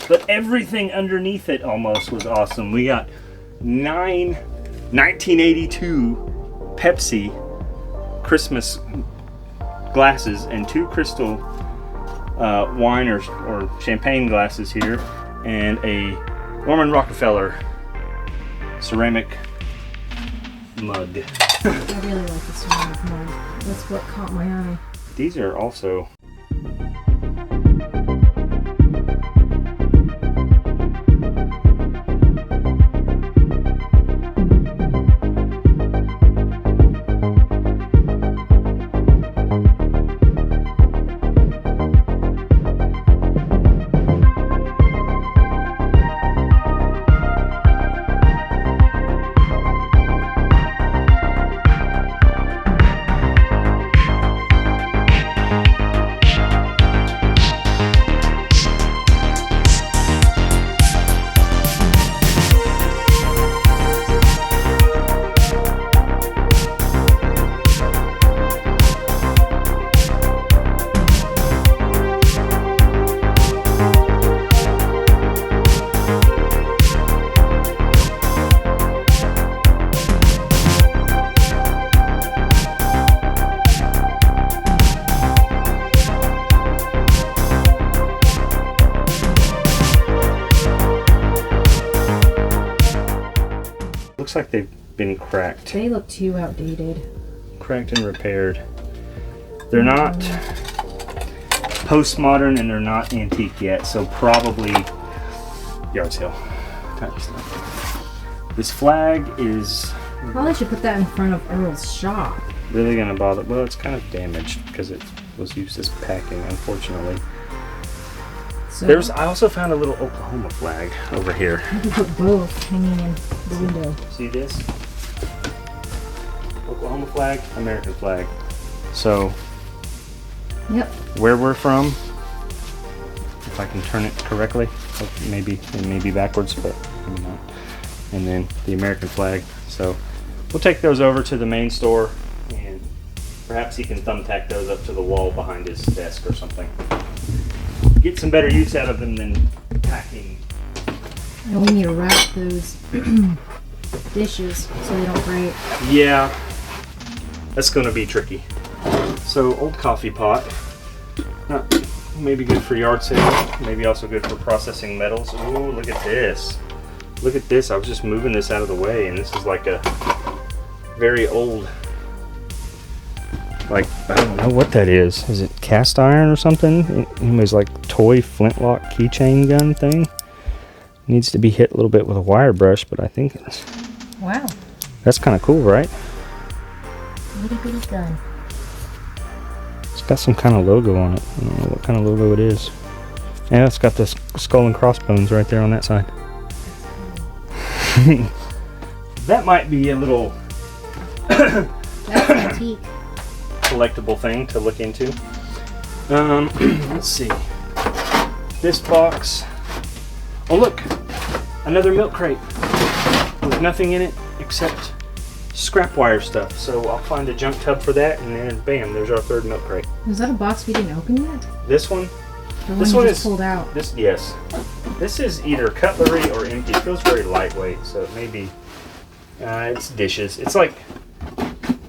but everything underneath it almost was awesome. We got 9 1982 Pepsi Christmas glasses and 2 crystal wine or champagne glasses here, and a Norman Rockefeller ceramic mug. I really like the ceramic mug. That's what caught my eye. These are also looks like they've been cracked. They look too outdated. Cracked and repaired. They're not postmodern and they're not antique yet, so probably yard sale type stuff. This flag is Probably should put that in front of Earl's shop. really gonna bother. Well, it's kind of damaged because it was used as packing, unfortunately. So I also found a little Oklahoma flag over here. I could put both hanging in the window. See this? Oklahoma flag, American flag. So Yep. where we're from, if I can turn it correctly, maybe it may be backwards, but maybe not. And then the American flag. So we'll take those over to the main store, and perhaps he can thumbtack those up to the wall behind his desk or something. Get some better use out of them than packing. And we need to wrap those dishes so they don't break. Yeah, that's gonna be tricky. So old coffee pot, not maybe good for yard sale, maybe also good for processing metals. Ooh, look at this. Look at this. I was just moving this out of the way, and this is like a very old, like, I don't know what that is. Is it cast iron or something? Anyways, like toy flintlock keychain gun thing. Needs to be hit a little bit with a wire brush, but I think Wow. that's kind of cool, right? Little bitty gun. It's got some kind of logo on it. I don't know what kind of logo it is. Yeah, it's got the skull and crossbones right there on that side. That might be a little That's antique. collectible thing to look into. Let's see. This box. Oh look, another milk crate with nothing in it except scrap wire stuff. So I'll find a junk tub for that, and then bam, there's our third milk crate. Is that a box we didn't open yet? This one. The This one one you just is pulled out. Yes. This is either cutlery or empty. It feels very lightweight, so it may be. It's dishes. It's like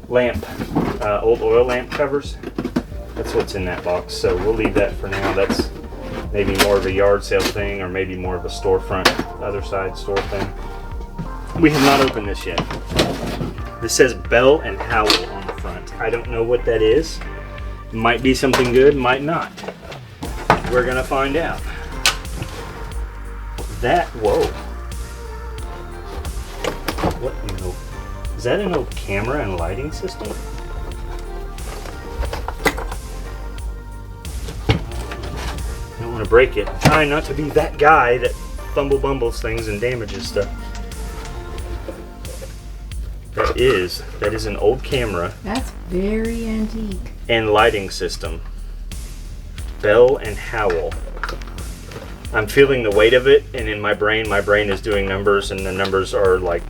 lamp, old oil lamp covers. That's what's in that box. So we'll leave that for now. That's maybe more of a yard sale thing, or maybe more of a storefront, other side store thing. We have not opened this yet. This says Bell and Howell on the front. I don't know what that is. Might be something good, might not. We're gonna find out. Whoa. What in the, is that an old camera and lighting system? I don't want to break it. I'm trying not to be that guy that bumbles things and damages stuff. That is an old camera That's very antique. and lighting system. Bell and Howell. I'm feeling the weight of it, and in my brain is doing numbers, and the numbers are like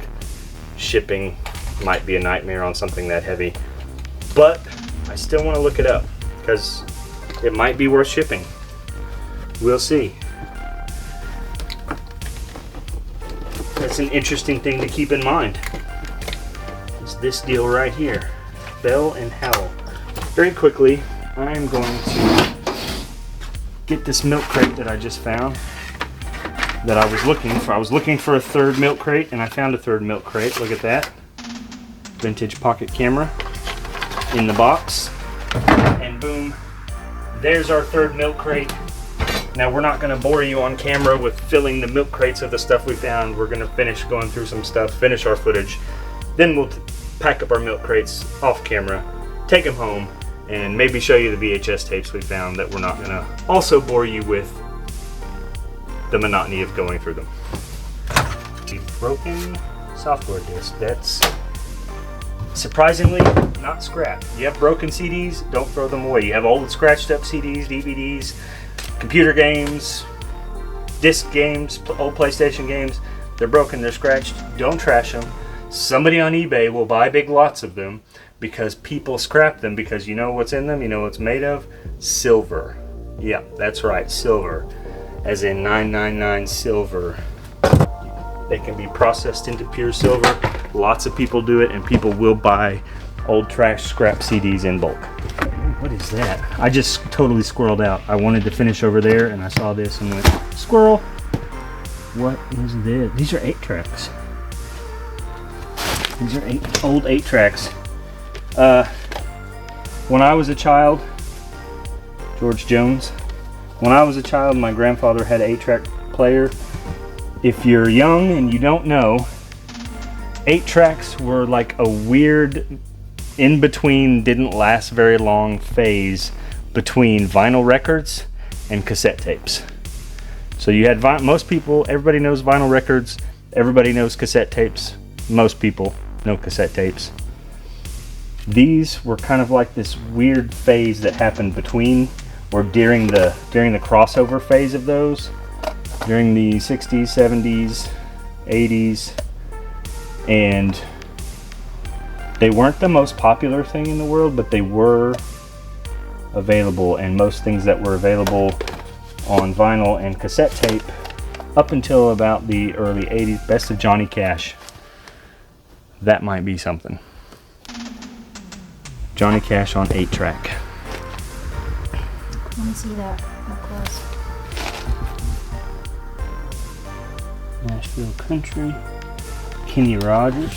shipping might be a nightmare on something that heavy. But I still want to look it up because it might be worth shipping. We'll see. that's an interesting thing to keep in mind. It's this deal right here, Bell and Howell. Very quickly, I'm going to get this milk crate that I just found that I was looking for. I was looking for a third milk crate, and I found a third milk crate. Look at that. Vintage pocket camera in the box. And boom, there's our third milk crate. Now we're not going to bore you on camera with filling the milk crates of the stuff we found. We're going to finish going through some stuff, finish our footage. Then we'll pack up our milk crates off camera, take them home, and maybe show you the VHS tapes we found that we're not going to also bore you with the monotony of going through them. The broken software disc. That's surprisingly not scrap. You have broken CDs, don't throw them away. You have old scratched up CDs, DVDs, computer games, disc games, old PlayStation games. They're broken, they're scratched. Don't trash them. Somebody on eBay will buy big lots of them because people scrap them because you know what's in them, you know what's made of? Silver. Yeah, that's right, silver. As in 999 silver. They can be processed into pure silver. Lots of people do it, and people will buy old trash scrap CDs in bulk. What is that? I just totally squirreled out. I wanted to finish over there, and I saw this and went, squirrel! What is this? These are 8-tracks. These are old 8-tracks. When I was a child, George Jones. When I was a child, my grandfather had an 8-track player. If you're young and you don't know, 8-tracks were like a weird in-between, didn't last very long phase between vinyl records and cassette tapes. So you had most people, everybody knows vinyl records, everybody knows cassette tapes. Most people know cassette tapes. These were kind of like this weird phase that happened between or during the crossover phase of those, during the 60s, 70s, 80s, and they weren't the most popular thing in the world, but they were available, and most things that were available on vinyl and cassette tape up until about the early 80s, Best of Johnny Cash. That might be something. Johnny Cash on 8-track. Let me see that up close. Nashville Country. Kenny Rogers.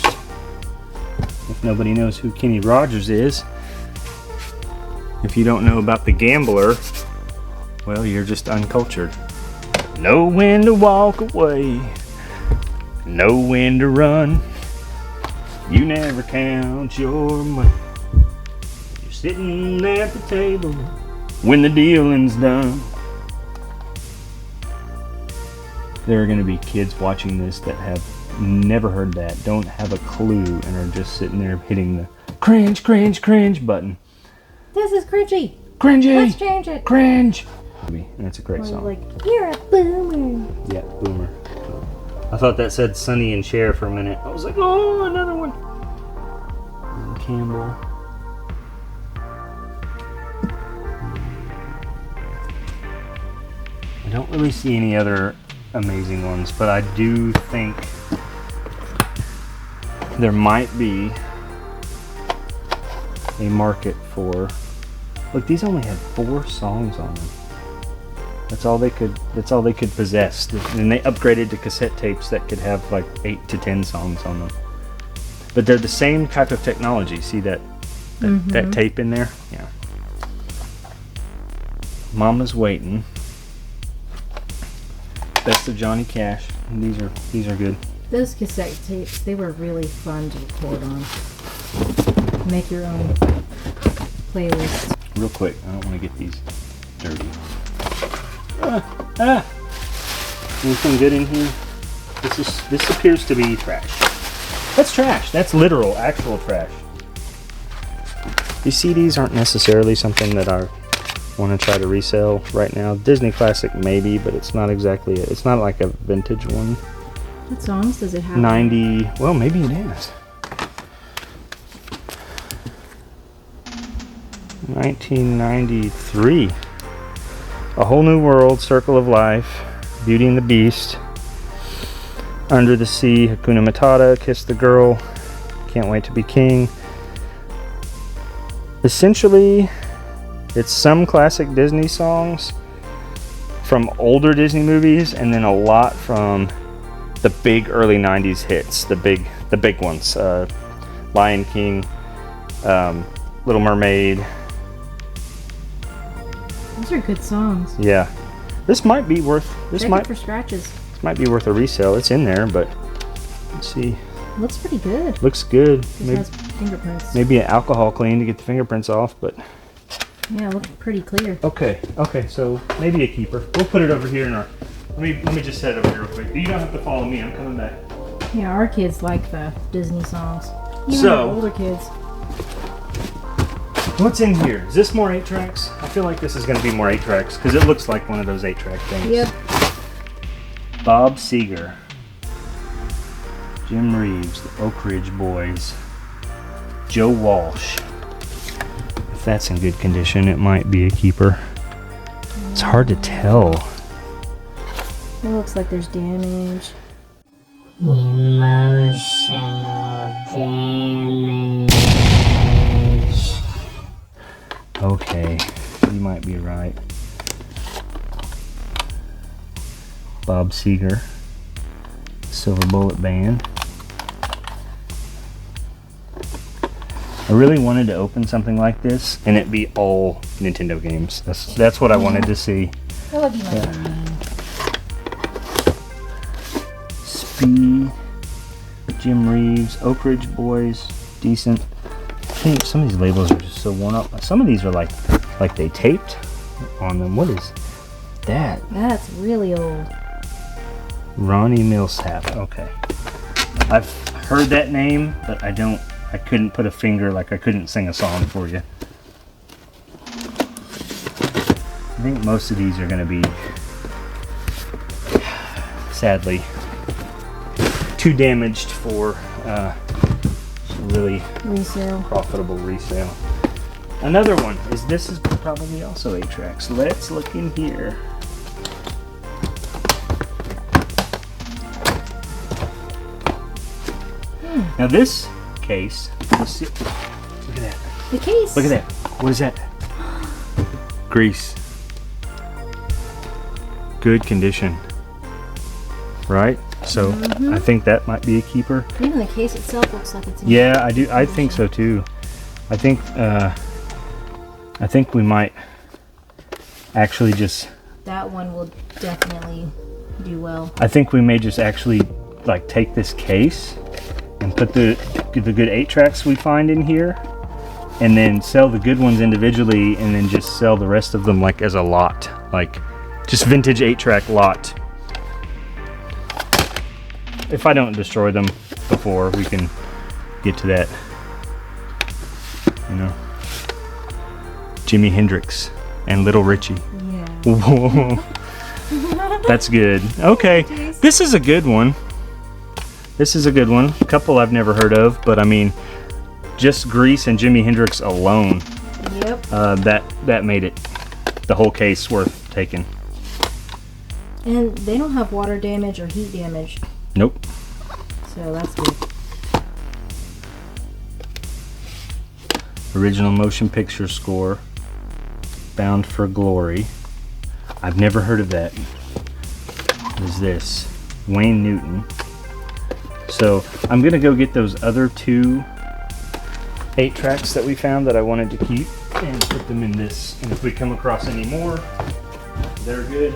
If nobody knows who Kenny Rogers is, if you don't know about The Gambler, well, you're just uncultured. Know when to walk away, know when to run. You never count your money. You're sitting at the table when the dealing's done. There are going to be kids watching this that have never heard that, don't have a clue, and are just sitting there hitting the cringe, cringe, cringe button. This is cringy. Cringy. Let's change it. Cringe. That's a great song. Like, you're a boomer. Yeah, boomer. I thought that said Sonny and Cher for a minute. I was like, oh, another one. And Campbell. I don't really see any other amazing ones, but I do think there might be a market for. Look, these only had 4 songs on them. That's all they could possess. And they upgraded to cassette tapes that could have like 8 to 10 songs on them. But they're the same type of technology. See that tape in there? Yeah. Mama's Waiting. Best of Johnny Cash. And these are good. Those cassette tapes, they were really fun to record on. Make your own playlist. Real quick, I don't want to get these dirty. Anything good in here? This appears to be trash. That's trash. That's literal, actual trash. These CDs aren't necessarily something that I want to try to resell right now. Disney Classic maybe, but it's not exactly. It's not like a vintage one. What songs does it have? 90. Well, maybe it is. 1993. A Whole New World, Circle of Life, Beauty and the Beast. Under the Sea, Hakuna Matata, Kiss the Girl, Can't Wait to Be King. Essentially, it's some classic Disney songs from older Disney movies, and then a lot from the big early 90s hits, the big ones. Lion King, Little Mermaid. Those are good songs. Yeah. This might be worth for scratches. This might be worth a resale. It's in there, but let's see. Looks pretty good. Looks good. This has fingerprints. Maybe an alcohol clean to get the fingerprints off, but yeah, it looks pretty clear. Okay, so maybe a keeper. We'll put it over here in our. Let me just set it over here real quick. You don't have to follow me. I'm coming back. Yeah, our kids like the Disney songs. Even So, the older kids. What's in here? Is this more 8-tracks? I feel like this is going to be more 8-tracks because it looks like one of those 8-track things. Yep. Bob Seger, Jim Reeves, the Oak Ridge Boys, Joe Walsh. If that's in good condition, it might be a keeper. It's hard to tell. It looks like there's damage. Emotional damage. Okay, you might be right. Bob Seger, Silver Bullet Band. I really wanted to open something like this and it be all Nintendo games. That's what I wanted to see. That would be my dream. Spee, Jim Reeves, Oak Ridge Boys, decent. I think some of these labels are just so worn up. Some of these are like they taped on them. What is that? That's really old. Ronnie Millsap. Okay. I've heard that name, but I couldn't put a finger, like I couldn't sing a song for you. I think most of these are going to be, sadly, too damaged for really Resale. profitable resale. Another one is this is probably also 8-tracks. Let's look in here. Now this case, let's see. Look at that. The case. Look at that. What is that? Grease. Good condition. Right? So I think that might be a keeper. Even the case itself looks like it's in Yeah, I do. I think so too. I think we might actually just. That one will definitely do well. I think we may just actually like take this case and put the good 8-tracks we find in here, and then sell the good ones individually, and then just sell the rest of them like as a lot, like just vintage 8-track lot. If I don't destroy them before we can get to that, you know. Jimi Hendrix and Little Richie. Yeah. Whoa. That's good. Okay, this is a good one. This is a good one. A couple I've never heard of, but I mean, just Grease and Jimi Hendrix alone, Yep. that made it the whole case worth taking. And they don't have water damage or heat damage, Nope. so that's good. Original motion picture score, Bound for Glory. I've never heard of that. What is this? Wayne Newton. So I'm gonna go get those other 2 8-tracks that we found that I wanted to keep and put them in this. And if we come across any more that are good,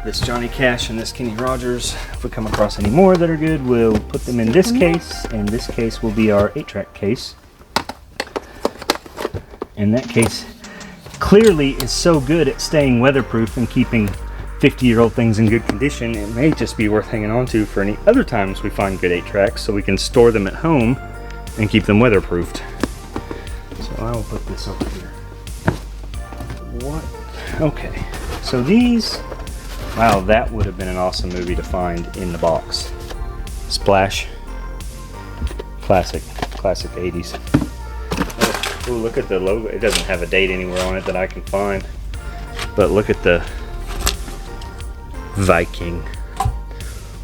this Johnny Cash and this Kenny Rogers, if we come across any more that are good, we'll put them in this case, and this case will be our 8-track case. And that case clearly is so good at staying weatherproof and keeping 50-year-old things in good condition, it may just be worth hanging on to for any other times we find good 8-tracks, so we can store them at home and keep them weatherproofed. So I will put this over here. What? Okay. So these, wow, that would have been an awesome movie to find in the box. Splash. Classic 80s. Oh, look at the logo. It doesn't have a date anywhere on it that I can find. But look at the Viking.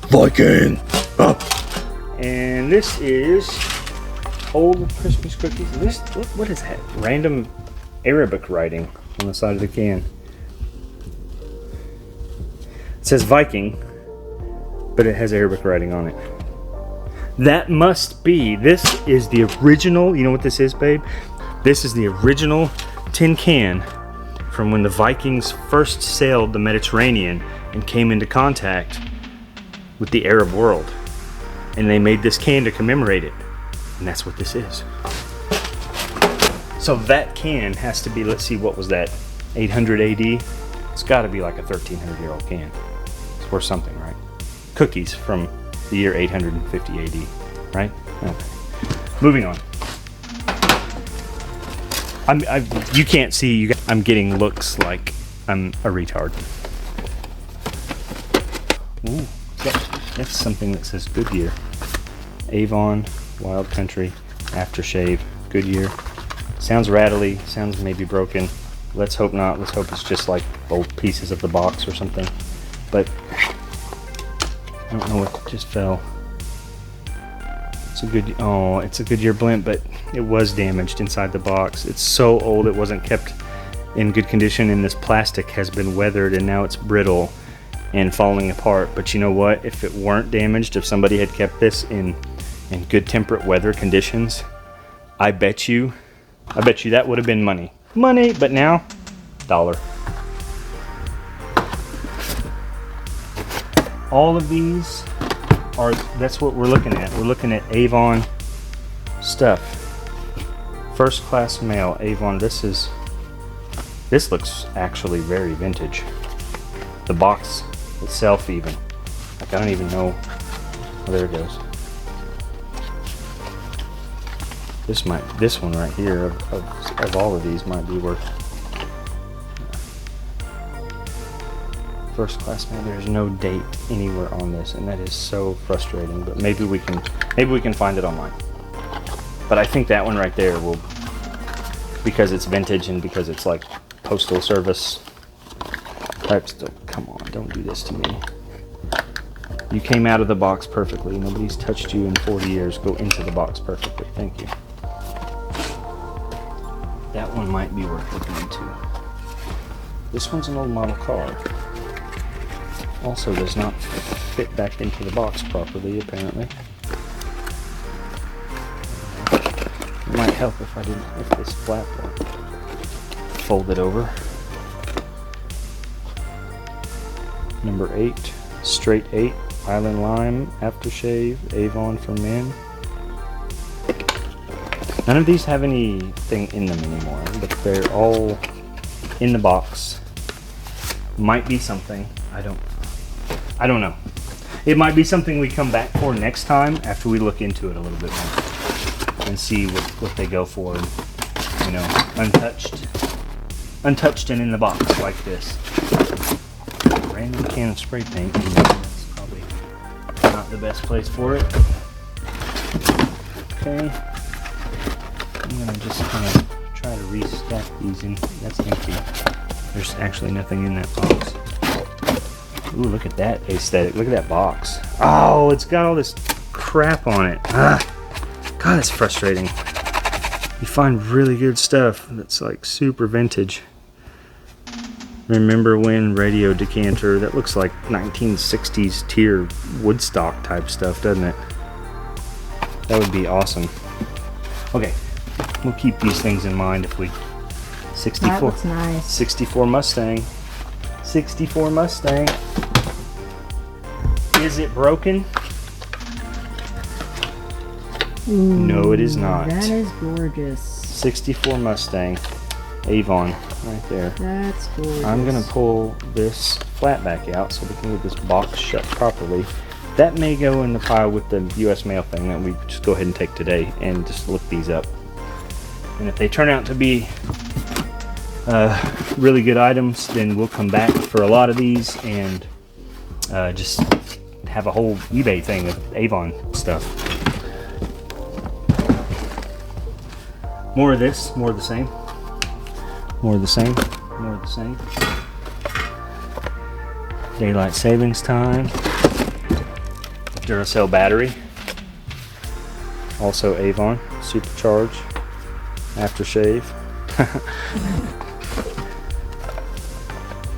Viking! Oh. And this is old Christmas cookies. This, what is that? Random Arabic writing on the side of the can. It says Viking, but it has Arabic writing on it. That must be, this is the original, you know what this is, babe? This is the original tin can from when the Vikings first sailed the Mediterranean and came into contact with the Arab world. And they made this can to commemorate it. And that's what this is. So that can has to be, let's see, what was that? 800 AD? It's gotta be like a 1300-year-old can. It's worth something, right? Cookies from the year 850 AD, right? Okay. Moving on. You can't see, I'm getting looks like I'm a retard. Ooh, that's something that says Goodyear. Avon, Wild Country, Aftershave, Goodyear. Sounds rattly, sounds maybe broken. Let's hope not. Let's hope it's just like old pieces of the box or something. But I don't know what just fell. It's a Goodyear blimp, but it was damaged inside the box. It's so old it wasn't kept in good condition, and this plastic has been weathered and now it's brittle and falling apart. But you know what? If it weren't damaged, if somebody had kept this in good temperate weather conditions, I bet you that would have been money. Money, but now, $1. All of these are, that's what we're looking at. We're looking at Avon stuff. First class mail, Avon. This looks actually very vintage. The box itself even. Like I don't even know. Oh, there it goes. This one right here of all of these might be worth. First class mail. There's no date anywhere on this, and that is so frustrating. But maybe we can find it online. But I think that one right there will, because it's vintage and because it's like postal service type stuff. Come on, don't do this to me. You came out of the box perfectly. Nobody's touched you in 40 years. Go into the box perfectly. Thank you. That one might be worth looking into. This one's an old model car. Also does not fit back into the box properly, apparently. It might help if this flap folded over. Number 8, straight 8, Island Lime, Aftershave, Avon for Men. None of these have anything in them anymore, but they're all in the box. Might be something. I don't know. It might be something we come back for next time after we look into it a little bit more and see what they go for. And, you know, untouched and in the box like this. Random can of spray paint. That's probably not the best place for it. Okay. I'm gonna just kind of try to restack these in. That's empty. There's actually nothing in that box. Ooh, look at that aesthetic. Look at that box. Oh, it's got all this crap on it. Ah, God, it's frustrating. You find really good stuff that's like super vintage. Remember when radio decanter? That looks like 1960s tier Woodstock type stuff, doesn't it? That would be awesome. Okay, we'll keep these things in mind if we... 64. That looks nice. 64 Mustang. 64 Mustang. Is it broken? Ooh, no, it is not. That is gorgeous. 64 Mustang. Avon, right there. That's gorgeous. I'm gonna pull this flat back out so we can get this box shut properly. That may go in the pile with the US mail thing that we just go ahead and take today and just look these up. And if they turn out to be really good items, then we'll come back for a lot of these and just have a whole eBay thing of Avon stuff. More of this, more of the same. More of the same, more of the same. Daylight savings time. Duracell battery. Also Avon supercharge aftershave.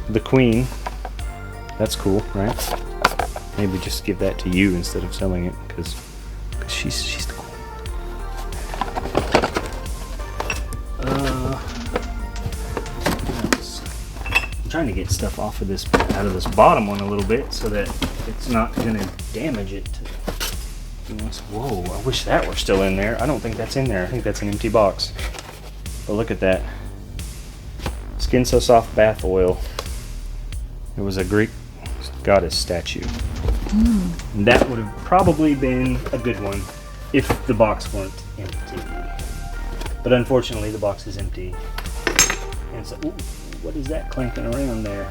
The Queen. That's cool, right? Maybe just give that to you instead of selling it, because she's the Queen. I'm trying to get stuff off of this, out of this bottom one a little bit, so that it's not gonna damage it. Whoa, I wish that were still in there. I don't think that's in there. I think that's an empty box. But look at that. Skin So Soft bath oil. It was a Greek goddess statue. And that would have probably been a good one if the box weren't empty. But unfortunately, the box is empty. And so, ooh, what is that clanking around there?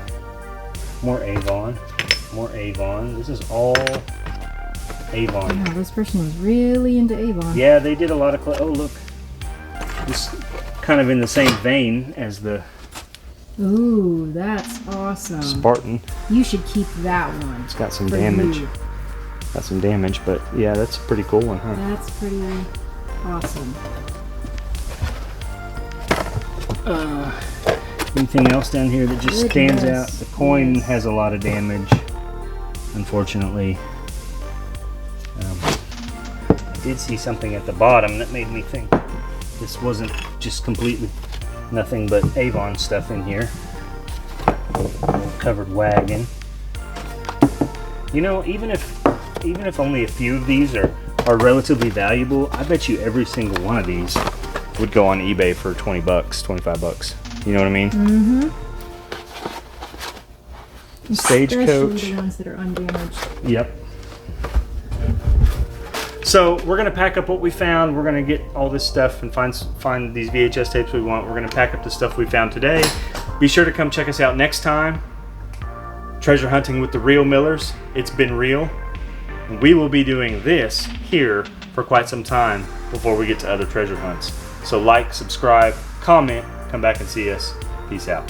More Avon. More Avon. This is all Avon. Wow, this person was really into Avon. Yeah, they did a lot of. Oh, look. This kind of in the same vein as the Ooh, that's awesome. Spartan. You should keep that one. It's got some for damage. you. Got some damage, but yeah, that's a pretty cool one, huh? That's pretty awesome. Anything else down here that just stands out? Goodness, The coin yes. has a lot of damage, unfortunately. I did see something at the bottom that made me think this wasn't just completely nothing but Avon stuff in here. Covered wagon. You know, even if only a few of these are relatively valuable, I bet you every single one of these would go on eBay for 20 bucks, 25 bucks. You know what I mean? Mm-hmm. Stagecoach. Especially the ones that are undamaged. Yep. So we're gonna pack up what we found. We're gonna get all this stuff and find these VHS tapes we want. We're gonna pack up the stuff we found today. Be sure to come check us out next time. Treasure hunting with the real Millers. It's been real. We will be doing this here for quite some time before we get to other treasure hunts. So like, subscribe, comment, come back and see us. Peace out.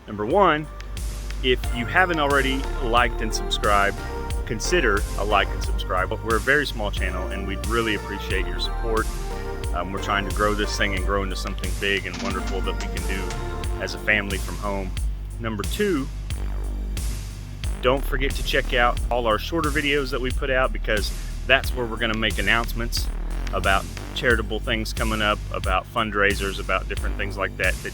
Number one, if you haven't already liked and subscribed, consider a like and subscribe. We're a very small channel and we'd really appreciate your support. We're trying to grow this thing and grow into something big and wonderful that we can do as a family from home. Number two, don't forget to check out all our shorter videos that we put out, because that's where we're going to make announcements about charitable things coming up, about fundraisers, about different things like that that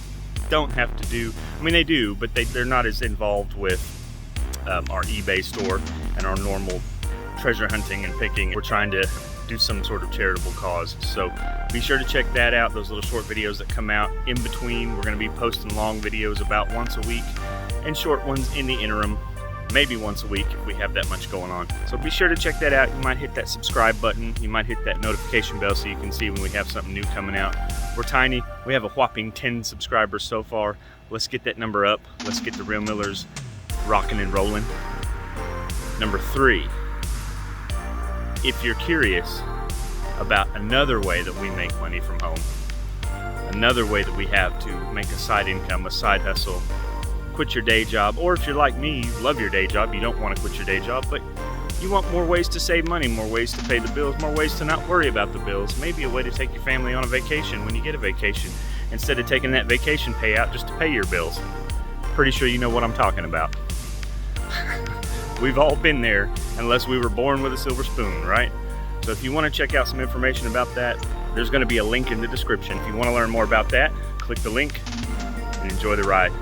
don't have to do, I mean they do, but they're not as involved with our eBay store and our normal treasure hunting and picking. We're trying to do some sort of charitable cause. So be sure to check that out, those little short videos that come out in between. We're going to be posting long videos about once a week and short ones in the interim, maybe once a week if we have that much going on. So be sure to check that out. You might hit that subscribe button. You might hit that notification bell so you can see when we have something new coming out. We're tiny. We have a whopping 10 subscribers so far. Let's get that number up. Let's get the Real Millers rocking and rolling. Number three, if you're curious about another way that we make money from home, another way that we have to make a side income, a side hustle, quit your day job, or if you're like me, you love your day job, you don't want to quit your day job, but you want more ways to save money, more ways to pay the bills, more ways to not worry about the bills, maybe a way to take your family on a vacation when you get a vacation, instead of taking that vacation payout just to pay your bills. Pretty sure you know what I'm talking about. We've all been there, unless we were born with a silver spoon, right? So if you want to check out some information about that, there's going to be a link in the description. If you want to learn more about that, click the link and enjoy the ride.